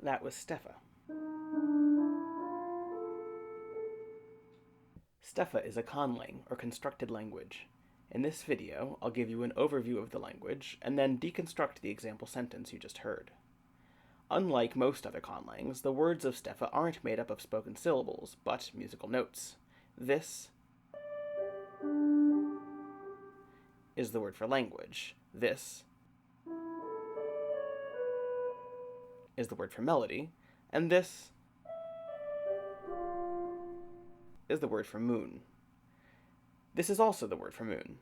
That was Stefa. Stefa is a conlang, or constructed language. In this video, I'll give you an overview of the language, and then deconstruct the example sentence you just heard. Unlike most other conlangs, the words of Stefa aren't made up of spoken syllables, but musical notes. This is the word for language. This is the word for melody, and this is the word for moon. This is also the word for moon.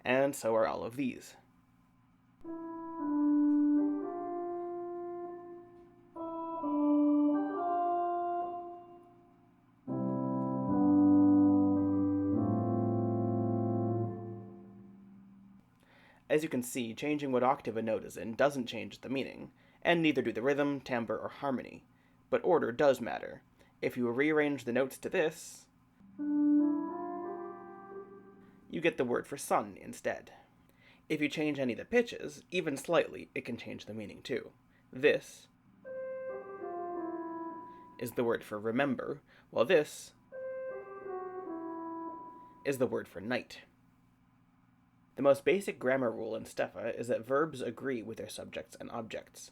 And so are all of these. As you can see, changing what octave a note is in doesn't change the meaning, and neither do the rhythm, timbre, or harmony. But order does matter. If you rearrange the notes to this, you get the word for sun instead. If you change any of the pitches, even slightly, it can change the meaning too. This is the word for remember, while this is the word for night. The most basic grammar rule in Stefa is that verbs agree with their subjects and objects.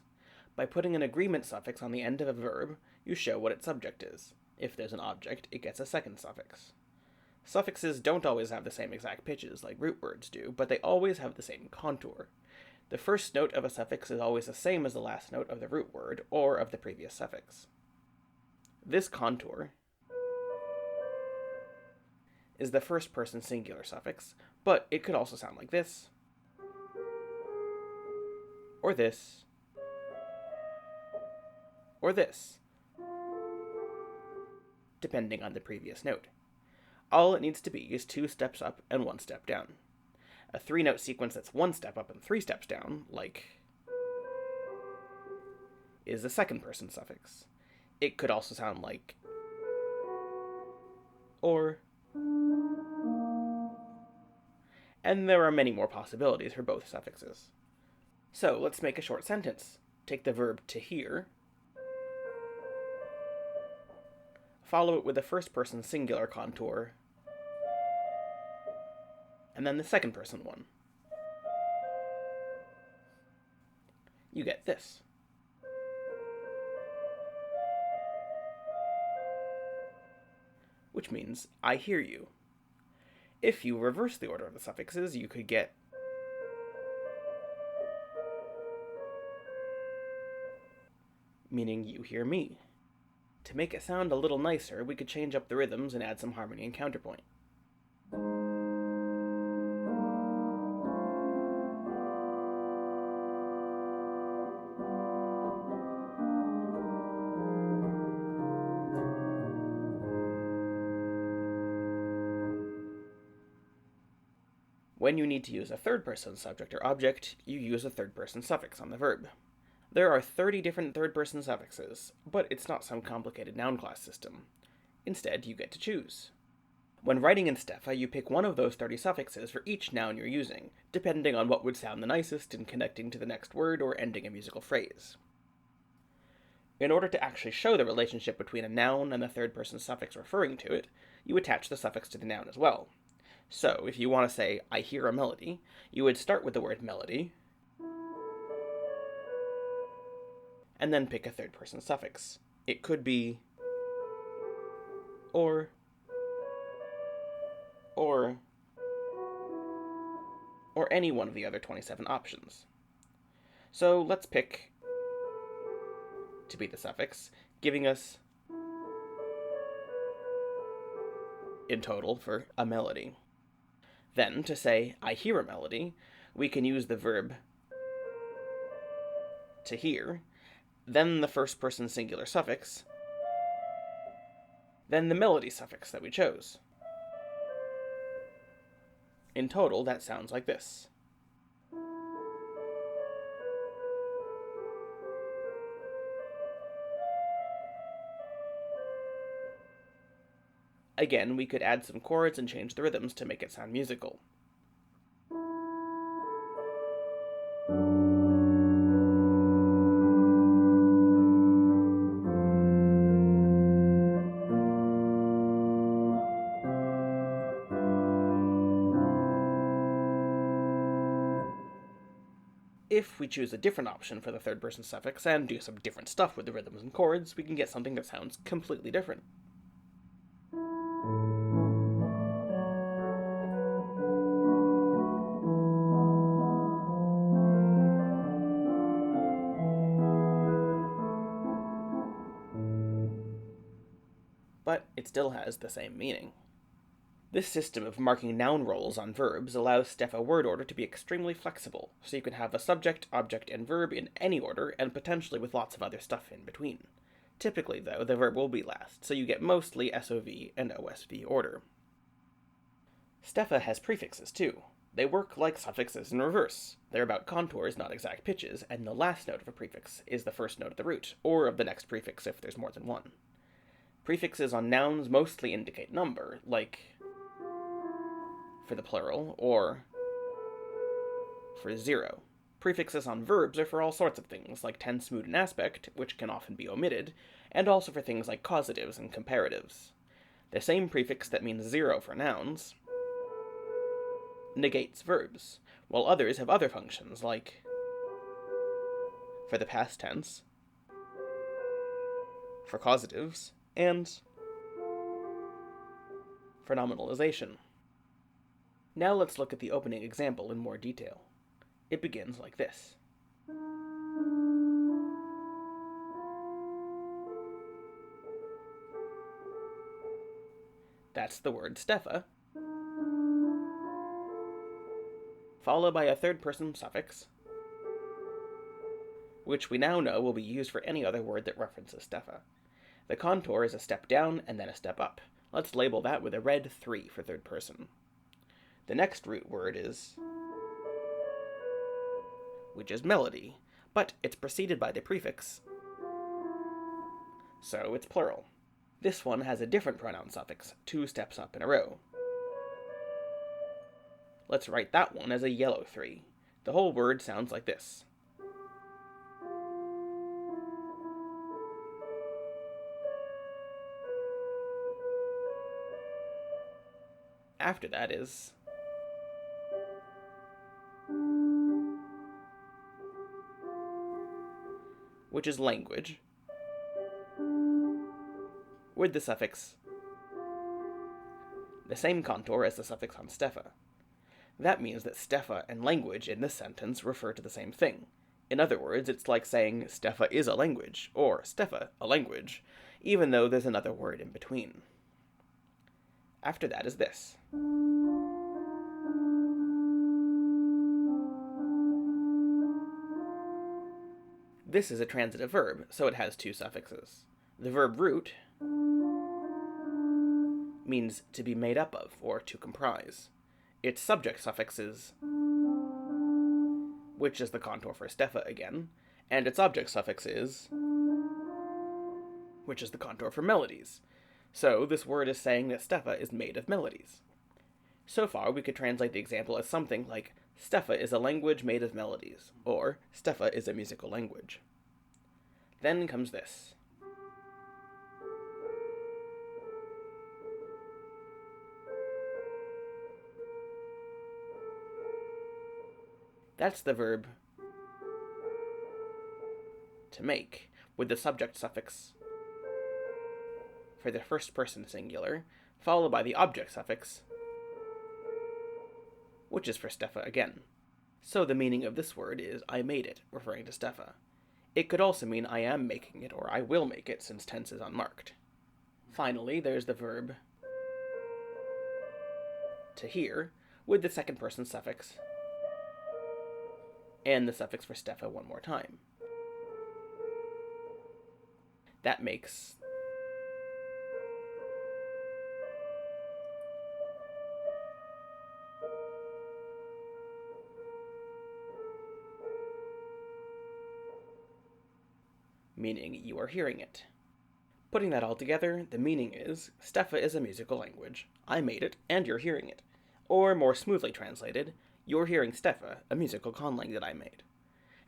By putting an agreement suffix on the end of a verb, you show what its subject is. If there's an object, it gets a second suffix. Suffixes don't always have the same exact pitches like root words do, but they always have the same contour. The first note of a suffix is always the same as the last note of the root word or of the previous suffix. This contour is the first person singular suffix, but it could also sound like this, or this, or this, depending on the previous note. All it needs to be is 2 steps up and 1 step down. A 3-note sequence that's 1 step up and 3 steps down, like, is a second person suffix. It could also sound like, or, and there are many more possibilities for both suffixes. So let's make a short sentence. Take the verb to hear, follow it with a first person singular contour, and then the second person one. You get this. Which means, I hear you. If you reverse the order of the suffixes, you could get meaning you hear me. To make it sound a little nicer, we could change up the rhythms and add some harmony and counterpoint. When you need to use a third-person subject or object, you use a third-person suffix on the verb. There are 30 different third-person suffixes, but it's not some complicated noun class system. Instead, you get to choose. When writing in Stefa, you pick one of those 30 suffixes for each noun you're using, depending on what would sound the nicest in connecting to the next word or ending a musical phrase. In order to actually show the relationship between a noun and the third-person suffix referring to it, you attach the suffix to the noun as well. So, if you want to say, I hear a melody, you would start with the word melody, and then pick a third-person suffix. It could be or any one of the other 27 options. So let's pick to be the suffix, giving us in total for a melody. Then, to say, I hear a melody, we can use the verb to hear, then the first person singular suffix, then the melody suffix that we chose. In total, that sounds like this. Again, we could add some chords and change the rhythms to make it sound musical. If we choose a different option for the third person suffix and do some different stuff with the rhythms and chords, we can get something that sounds completely different. But it still has the same meaning. This system of marking noun roles on verbs allows Stefa word order to be extremely flexible, so you can have a subject, object, and verb in any order, and potentially with lots of other stuff in between. Typically, though, the verb will be last, so you get mostly SOV and OSV order. Stefa has prefixes, too. They work like suffixes in reverse. They're about contours, not exact pitches, and the last note of a prefix is the first note of the root, or of the next prefix if there's more than one. Prefixes on nouns mostly indicate number, like for the plural, or for 0. Prefixes on verbs are for all sorts of things, like tense, mood, and aspect, which can often be omitted, and also for things like causatives and comparatives. The same prefix that means 0 for nouns negates verbs, while others have other functions, like for the past tense, for causatives, and for nominalization. Now let's look at the opening example in more detail. It begins like this. That's the word Stefa, followed by a third-person suffix, which we now know will be used for any other word that references Stefa. The contour is a step down and then a step up. Let's label that with a red 3 for third person. The next root word is, which is melody, but it's preceded by the prefix, so it's plural. This one has a different pronoun suffix, 2 steps up in a row. Let's write that one as a yellow 3. The whole word sounds like this. After that is which is language, with the suffix, the same contour as the suffix on Stefa. That means that Stefa and language in this sentence refer to the same thing. In other words, it's like saying Stefa is a language, or Stefa, a language, even though there's another word in between. After that is this. This is a transitive verb, so it has 2 suffixes. The verb root means to be made up of, or to comprise. Its subject suffix is, which is the contour for Stefa again, and its object suffix is, which is the contour for melodies. So this word is saying that Stefa is made of melodies. So far, we could translate the example as something like, Stefa is a language made of melodies, or Stefa is a musical language. Then comes this. That's the verb to make, with the subject suffix for the first person singular, followed by the object suffix, which is for Stefa again. So the meaning of this word is I made it, referring to Stefa. It could also mean I am making it, or I will make it, since tense is unmarked. Finally, there's the verb to hear, with the second person suffix, and the suffix for Stefa one more time. That makes meaning you are hearing it. Putting that all together, the meaning is, Stefa is a musical language. I made it, and you're hearing it. Or, more smoothly translated, you're hearing Stefa, a musical conlang that I made.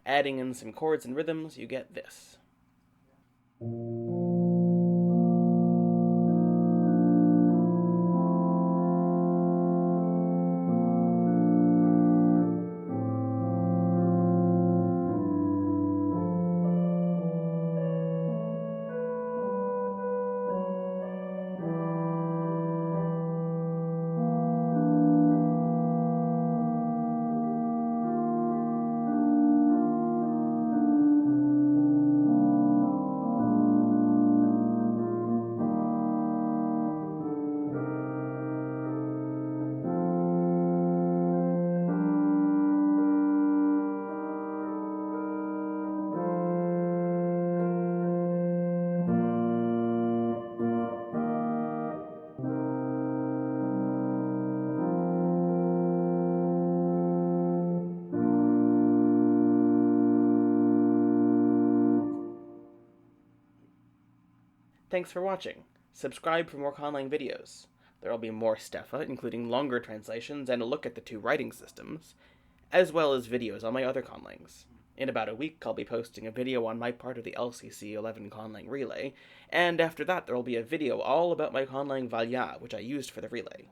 Adding in some chords and rhythms, you get this. Thanks for watching. Subscribe for more conlang videos. There will be more Stefa, including longer translations and a look at the two writing systems, as well as videos on my other conlangs. In about a week, I'll be posting a video on my part of the LCC 11 conlang relay, and after that there will be a video all about my conlang Valya, which I used for the relay.